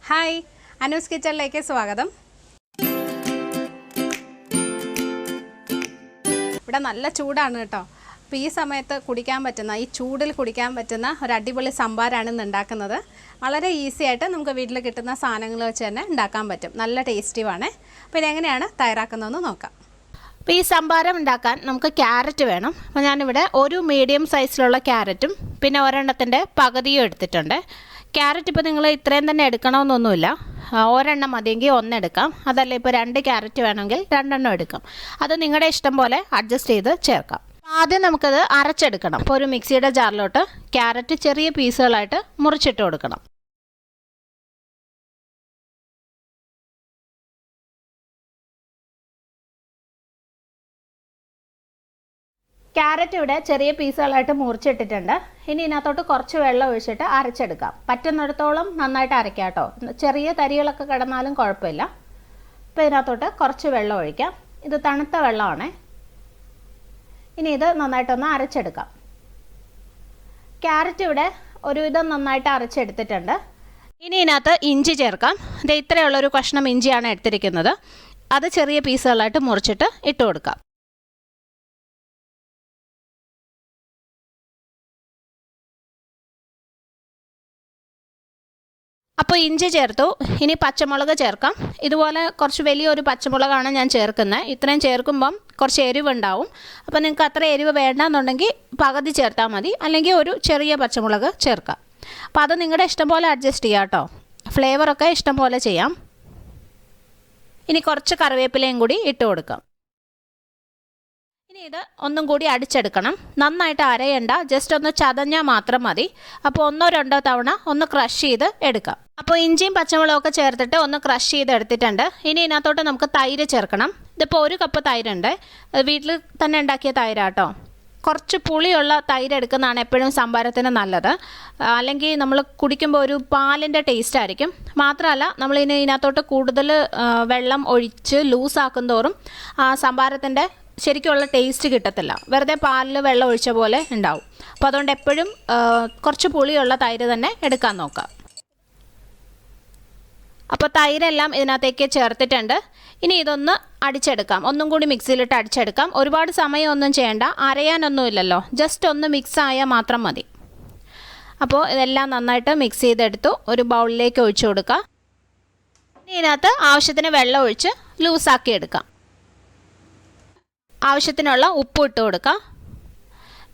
Hi, Anu's കിച്ചണിലേക്ക് സ്വാഗതം. ഇവിടെ നല്ല ചൂടാണ് കേട്ടോ. അപ്പോൾ ഈ സമയത്ത് കുടിക്കാൻ പറ്റുന്ന, ഈ ചൂടിൽ കുടിക്കാൻ പറ്റുന്ന ഒരു അടിപൊളി സംഭാരമാണ് ഇന്ന് ഉണ്ടാക്കുന്നത്. വളരെ ഈസി ആയിട്ട് നമുക്ക് വീട്ടിൽ കിട്ടുന്ന സാധനങ്ങൾ വെച്ച് തന്നെ ഉണ്ടാക്കാൻ പറ്റും. നല്ല ടേസ്റ്റിയുമാണ്. അപ്പോൾ ഇതെങ്ങനെയാണ് തയ്യാറാക്കുന്നതെന്ന് നോക്കാം. അപ്പോൾ ഈ സംഭാരം ഉണ്ടാക്കാൻ നമുക്ക് ക്യാരറ്റ് വേണം. അപ്പോൾ ഞാനിവിടെ ഒരു മീഡിയം സൈസിലുള്ള ക്യാരറ്റും പിന്നെ ഒരെണ്ണത്തിൻ്റെ പകുതിയും എടുത്തിട്ടുണ്ട്. ക്യാരറ്റ് ഇപ്പോൾ നിങ്ങൾ ഇത്രയും തന്നെ എടുക്കണമെന്നൊന്നുമില്ല. ഒരെണ്ണം മതിയെങ്കിൽ ഒന്നെടുക്കാം. അതല്ല ഇപ്പോൾ 2 ക്യാരറ്റ് വേണമെങ്കിൽ 2 എടുക്കാം. അത് നിങ്ങളുടെ ഇഷ്ടം പോലെ അഡ്ജസ്റ്റ് ചെയ്ത് ചേർക്കാം. ആദ്യം നമുക്കത് അരച്ചെടുക്കണം. അപ്പോൾ ഒരു മിക്സിയുടെ ജാറിലോട്ട് ക്യാരറ്റ് ചെറിയ പീസുകളായിട്ട് മുറിച്ചിട്ട് കൊടുക്കണം. ക്യാരറ്റ് ഇവിടെ ചെറിയ പീസുകളായിട്ട് മുറിച്ചിട്ടിട്ടുണ്ട്. ഇനി ഇതിനകത്തോട്ട് കുറച്ച് വെള്ളം ഒഴിച്ചിട്ട് അരച്ചെടുക്കാം. പറ്റുന്നിടത്തോളം നന്നായിട്ട് അരയ്ക്കാം കേട്ടോ. ചെറിയ തരികളൊക്കെ കിടന്നാലും കുഴപ്പമില്ല. അപ്പോൾ ഇതിനകത്തോട്ട് കുറച്ച് വെള്ളം ഒഴിക്കാം. ഇത് തണുത്ത വെള്ളമാണ്. ഇനി ഇത് നന്നായിട്ടൊന്ന് അരച്ചെടുക്കാം. ക്യാരറ്റ് ഇവിടെ ഒരുവിധം നന്നായിട്ട് അരച്ചെടുത്തിട്ടുണ്ട്. ഇനി ഇതിനകത്ത് ഇഞ്ചി ചേർക്കാം. ഇത് ഇത്രയുള്ളൊരു കഷ്ണം ഇഞ്ചിയാണ് എടുത്തിരിക്കുന്നത്. അത് ചെറിയ പീസുകളായിട്ട് മുറിച്ചിട്ട് ഇട്ട് കൊടുക്കാം. അപ്പോൾ ഇഞ്ചി ചേർത്തു. ഇനി പച്ചമുളക് ചേർക്കാം. ഇതുപോലെ കുറച്ച് വലിയൊരു പച്ചമുളകാണ് ഞാൻ ചേർക്കുന്നത്. ഇത്രയും ചേർക്കുമ്പം കുറച്ച് എരിവുണ്ടാവും. അപ്പോൾ നിങ്ങൾക്ക് അത്ര എരിവ് വേണ്ടെന്നുണ്ടെങ്കിൽ പകുതി ചേർത്താൽ മതി, അല്ലെങ്കിൽ ഒരു ചെറിയ പച്ചമുളക് ചേർക്കാം. അപ്പോൾ അത് നിങ്ങളുടെ ഇഷ്ടം പോലെ അഡ്ജസ്റ്റ് ചെയ്യാം കേട്ടോ. ഫ്ലേവറൊക്കെ ഇഷ്ടം പോലെ ചെയ്യാം. ഇനി കുറച്ച് കറിവേപ്പിലയും കൂടി ഇട്ട് കൊടുക്കാം. ഇനി ഇത് ഒന്നും കൂടി അടിച്ചെടുക്കണം. നന്നായിട്ട് അരയണ്ട, ജസ്റ്റ് ഒന്ന് ചതഞ്ഞാൽ മാത്രം മതി. അപ്പോൾ 1-2 തവണ ഒന്ന് ക്രഷ് ചെയ്ത് എടുക്കാം. അപ്പോൾ ഇഞ്ചിയും പച്ചമുളകും ഒക്കെ ചേർത്തിട്ട് ഒന്ന് ക്രഷ് ചെയ്ത് എടുത്തിട്ടുണ്ട്. ഇനി ഇതിനകത്തോട്ട് നമുക്ക് തൈര് ചേർക്കണം. ഇതിപ്പോൾ 1 കപ്പ് തൈരുണ്ട്. വീട്ടിൽ തന്നെ ഉണ്ടാക്കിയ തൈരാട്ടോ. കുറച്ച് പുളിയുള്ള തൈര് എടുക്കുന്നതാണ് എപ്പോഴും സംഭാരത്തിന് നല്ലത്. അല്ലെങ്കിൽ നമ്മൾ കുടിക്കുമ്പോൾ ഒരു പാലിൻ്റെ ടേസ്റ്റ് ആയിരിക്കും. മാത്രമല്ല നമ്മൾ ഇതിനകത്തോട്ട് കൂടുതൽ വെള്ളം ഒഴിച്ച് ലൂസാക്കും തോറും സംഭാരത്തിൻ്റെ ശരിക്കുള്ള ടേസ്റ്റ് കിട്ടത്തില്ല. വെറുതെ പാലിൽ വെള്ളം ഒഴിച്ച പോലെ ഉണ്ടാവും. അപ്പോൾ അതുകൊണ്ട് എപ്പോഴും കുറച്ച് പുളിയുള്ള തൈര് തന്നെ എടുക്കാൻ നോക്കാം. അപ്പോൾ തൈരെല്ലാം ഇതിനകത്തേക്ക് ചേർത്തിട്ടുണ്ട്. ഇനി ഇതൊന്ന് അടിച്ചെടുക്കാം. ഒന്നും കൂടി മിക്സിയിലിട്ട് അടിച്ചെടുക്കാം. ഒരുപാട് സമയമൊന്നും ചെയ്യേണ്ട, അരയാനൊന്നുമില്ലല്ലോ. ജസ്റ്റ് ഒന്ന് മിക്സ് ആയാൽ മാത്രം മതി. അപ്പോൾ ഇതെല്ലാം നന്നായിട്ട് മിക്സ് ചെയ്തെടുത്തു. ഒരു ബൗളിലേക്ക് ഒഴിച്ചു കൊടുക്കുക. ഇനി ഇതിനകത്ത് ആവശ്യത്തിന് വെള്ളം ഒഴിച്ച് ലൂസാക്കി എടുക്കാം. ആവശ്യത്തിനുള്ള ഉപ്പ് ഇട്ട് കൊടുക്കാം.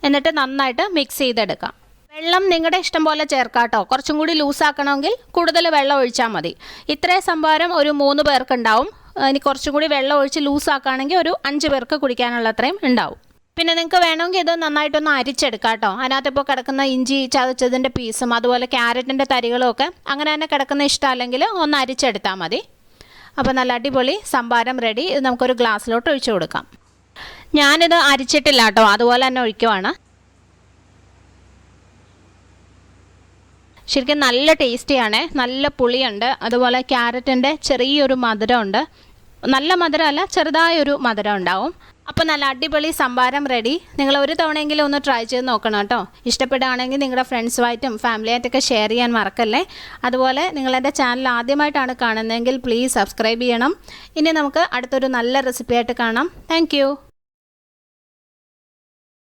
എന്നിട്ട് നന്നായിട്ട് മിക്സ് ചെയ്തെടുക്കാം. വെള്ളം നിങ്ങളുടെ ഇഷ്ടം പോലെ ചേർക്കാം കേട്ടോ. കുറച്ചും കൂടി ലൂസാക്കണമെങ്കിൽ കൂടുതൽ വെള്ളം ഒഴിച്ചാൽ മതി. ഇത്രയും സംഭാരം ഒരു 3 പേർക്കുണ്ടാവും. ഇനി കുറച്ചും കൂടി വെള്ളം ഒഴിച്ച് ലൂസാക്കുകയാണെങ്കിൽ ഒരു 5 പേർക്ക് കുടിക്കാനുള്ള അത്രയും ഉണ്ടാവും. പിന്നെ നിങ്ങൾക്ക് വേണമെങ്കിൽ ഇത് നന്നായിട്ടൊന്ന് അരിച്ചെടുക്കാം കേട്ടോ. അതിനകത്തിപ്പോൾ കിടക്കുന്ന ഇഞ്ചി ചതച്ചതിൻ്റെ പീസും അതുപോലെ ക്യാരറ്റിൻ്റെ തരികളും ഒക്കെ അങ്ങനെ തന്നെ കിടക്കുന്ന ഇഷ്ടമല്ലെങ്കിൽ ഒന്ന് അരിച്ചെടുത്താൽ മതി. അപ്പോൾ നല്ല അടിപൊളി സംഭാരം റെഡി. ഇത് നമുക്കൊരു ഗ്ലാസ്സിലോട്ട് ഒഴിച്ചു കൊടുക്കാം. ഞാനിത് അരിച്ചിട്ടില്ല കേട്ടോ, അതുപോലെ തന്നെ ഒഴിക്കുവാണ്. ശരിക്കും നല്ല ടേസ്റ്റിയാണ്. നല്ല പുളിയുണ്ട്. അതുപോലെ ക്യാരറ്റിൻ്റെ ചെറിയൊരു മധുരമുണ്ട്. നല്ല മധുരമല്ല, ചെറുതായൊരു മധുരം ഉണ്ടാവും. അപ്പോൾ നല്ല അടിപൊളി സംഭാരം റെഡി. നിങ്ങൾ ഒരു തവണയെങ്കിലും ഒന്ന് ട്രൈ ചെയ്ത് നോക്കണം കേട്ടോ. ഇഷ്ടപ്പെടുകയാണെങ്കിൽ നിങ്ങളുടെ ഫ്രണ്ട്സുമായിട്ടും ഫാമിലിയായിട്ടൊക്കെ ഷെയർ ചെയ്യാൻ മറക്കല്ലേ. അതുപോലെ നിങ്ങളെൻ്റെ ചാനൽ ആദ്യമായിട്ടാണ് കാണുന്നതെങ്കിൽ പ്ലീസ് സബ്സ്ക്രൈബ് ചെയ്യണം. ഇനി നമുക്ക് അടുത്തൊരു നല്ല റെസിപ്പിയായിട്ട് കാണാം. താങ്ക്